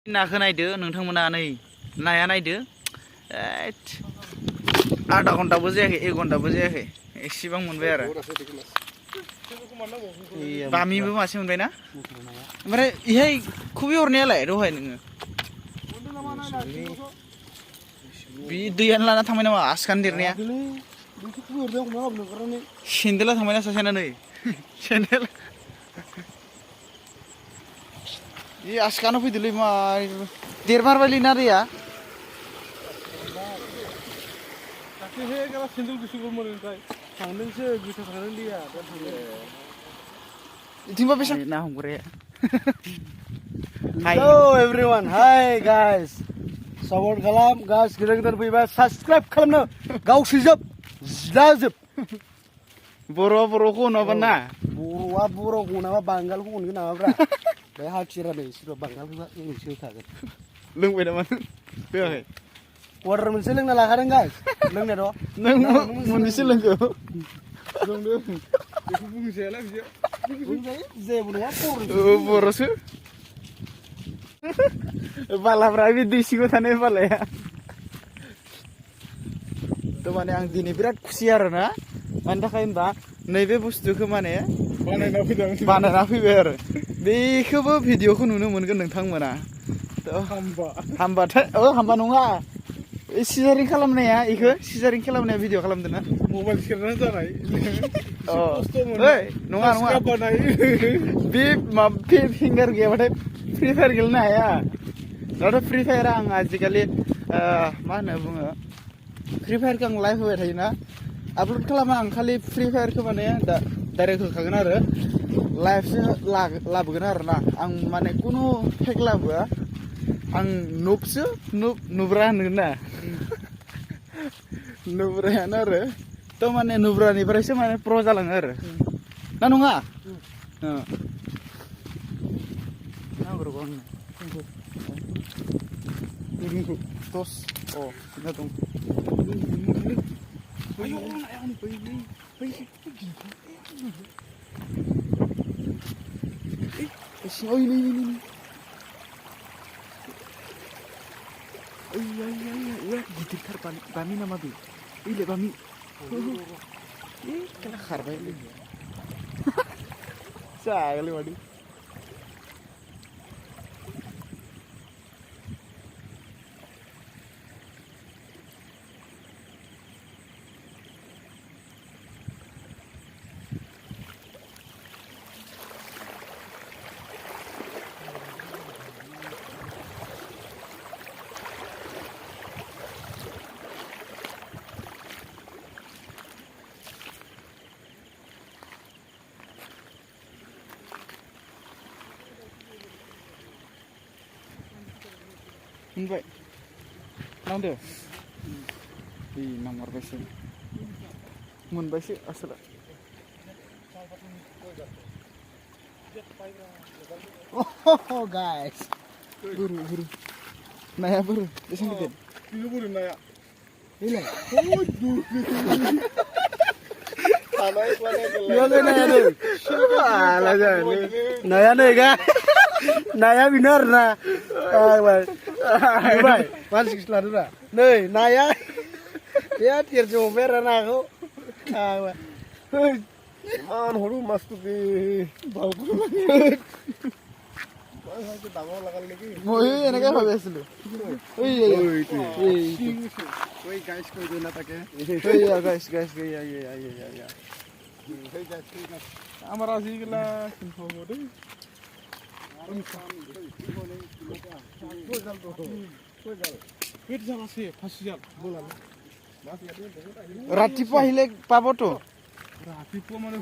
नाखौ नायदो नोंथांमोना नै नाया नायदो आधा घन्टाबो जायाखै 1 घन्टाबो जायाखै एसेबां मोनबाय आरो बामिबो मासे मोनबाय ना ओमफ्राय इहाय खुबै हरनायालाय दहाय नोङो बि दैयानो लाना थांबाय नामा आसखान देरनाया सेन्देला थांबायना सासेना नै सेन्देल इ आसखानो फैदोलै मा देरमारबायलै ना दैया दाख्लैहाय गाला सेन्देल गुसुबो मोनोनिफ्राय थांदोंसो गोसा थांदों दैया दा थांदों इथिंबा बेसां ना हमग्राया Hello everyone, hi guys. Support खालाम guys गोदान फैबाय subscribe खालामनो गावसोजोब जाजोब बर'आ बर'खौ होनाबा ना बर'आ बर'खौ होनाबा बांगालखौ होनगोन नामाब्रा बे हाथिरा नै सोरबा बांगालखौबा इंलिससो होखागोन लोंबाय नामा फैयाखै वाटार मोनसे लोंना लाखादों गाइस लोंनायथ' नों मोननैसो लोंगौ लोंदो बेखौ बुंजायाला बियो बुंजायो जेबो नङा बर'सो बालाफ्रा बे दै सिङाव थानाय बालाया थ' माने आं दिनै बिराद खुसि आरोना मानि थाखाय होनबा नैबे बुस्थुखौ माने बानायना फैबाय आरो बेखौबो भिडिअखौ नुनो मोनगोन नोंथांमोना हामबाथाय हामबा नङा सिजारिं खालामनाया इखौ सिजारिं खालामनाया भिडिअ खालामदों ना मबाइल सेरनानै जानाय नङा नङा बे माबा फिंगार गैयाबाथाय फ्रि फायार गेलेनो हाया दाथ' फ्रि फायार आं आजिखालि मा होनना बुङो फ्रि फायारखौ आं लाइभ होबाय थायोना आपल'ड खालामा आं खालि फ्रि फायारखौ माने डाइरेक्ट होखागोन आरो लाइभसो लाबोगोन आरोना आं माने खुनु फेक लाबोआ आं नुबसो नुब्रा होनगोन ना नुब्रायानो आरो थ' माने नुब्रानिफ्रायसो माने प्र जालाङो आरो ना नङा नांग्रोगौ आंनो दस ना दं गिदिरथार बामि नामा बे ओइलाय बामि खेला खारबाय जागोलै मादै मोनबाय नांदो नांमारबायसो मोनबायसो आसोला गाइस बुरु नाया बुरु बेसेबां गिदिर बेनो बुरु नाया बेलाय नाया नै गा नाया बेनो आरोना मानसिखौसो लादोंना नै नाया बे देरजों हमबाय आरो नाखौ इमान हरो मासखौ बे ডাঙৰ লগাল নেকি মই এনেকৈ ভাবি আছিলো গাইছ কৈ দিওঁ না তাকে আমাৰ আজিকালা হ'ব দেই ৰাতিপুৱা আহিলে পাবতো ৰাতিপুৱা মানে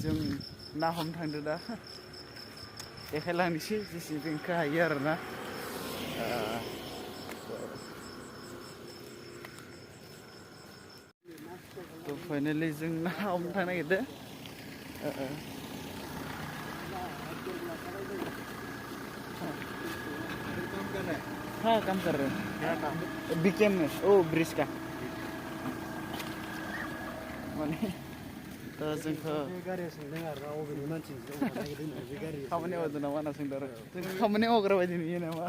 जों ना हमनो थांदों दा देखायलांनोसै जेसेबांखौ हायो आरोना थ' फाइनालि जों ना हमनो थांनो नागिरदों हाँ काम कर रहे हैं क्या काम बीकेएम में ओ ब्रिज का माने दा जोंखौ बे गारिया सोंदों आरो अबेनि मानसिनि नागिरदों बे गारिया खामानि मावदों नामा होनना सोंदों आरो जों खामानि मावग्रा बायदि नुयो नामा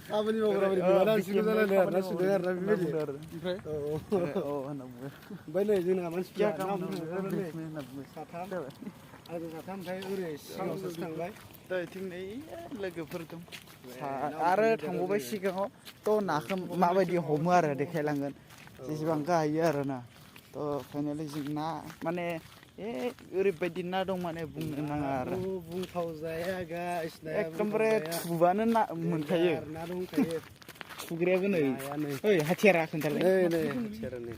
खामानि मावग्रा बायदि नुवा मानसिखौ जालायनो आरो ना सोंदों आरो ना बेबायदि ओमफ्राय औ औ होनना बुङो ओमफ्राय नै जोंना मानसिफ्रा क्या काम नाम होनना बुङो साथाम आरो साथाम ओमफ्राय ओरै सिगाङावसो थांबाय दा इथिं नै लोगोफोर दं आरो थांबावबाय सिगाङाव थ' नाखौ माबायदि हमो आरो देखायलांगोन जेसेबां गाहायो आरो ना थ' फाइनालि जों ना माने ओरैबायदि ना दं माने बुंनो नाङा आरो बुंथाव जाया गाइस नाया एकदमबारे थुबानो ना मोनखायो ना दंखायो थुग्रायाबो नै नाया नै ओइ हाथियारा खोन्थालाय नै हाथियारा नै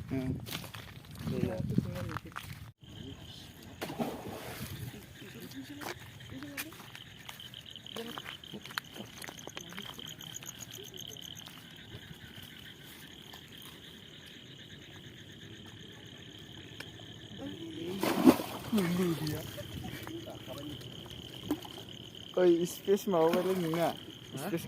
ओइ स्पेस माबाबायलै नोंना स्पेस